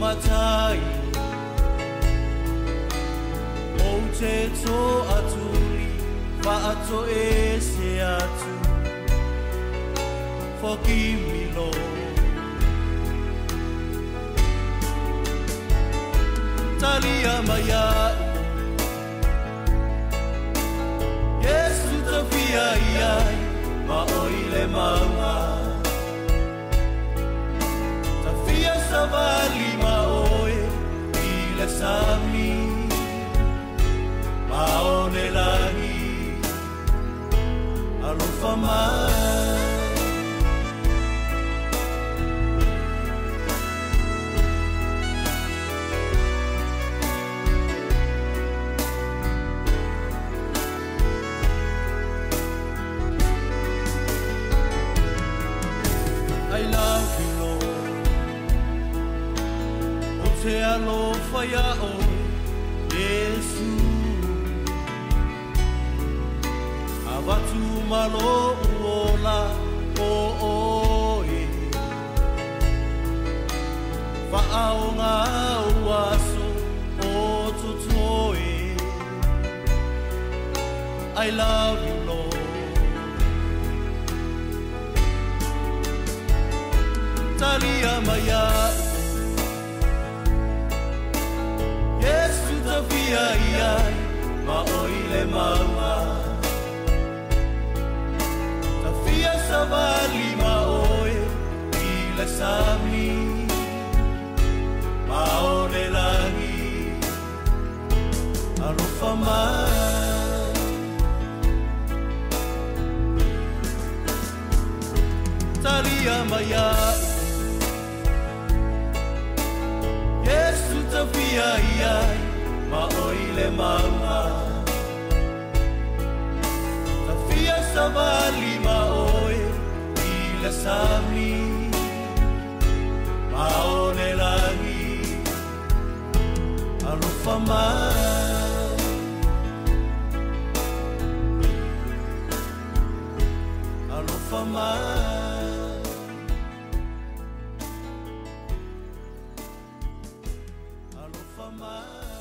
matai o te tō aturi wa ato e se atu foki milo talia maya Yesu te fia iai ma oile maua ta fia savali ma oe ile sami ma one lagi alofa mai I love you, Lord. O te alofa ia oe, Yesu. A watu malo uola o oe. Whaao ngā uaso o tutoe. I love you, Lord. Talia maya Yesu ta fia iai ma oile maua ta fia savali ma oe ile sami ma one lagi alofa mai Talia maya Yesu ta fia iai ma oile maua ta fia savali ma oe ile sami ma one lagi alofa mai alofa mai Mama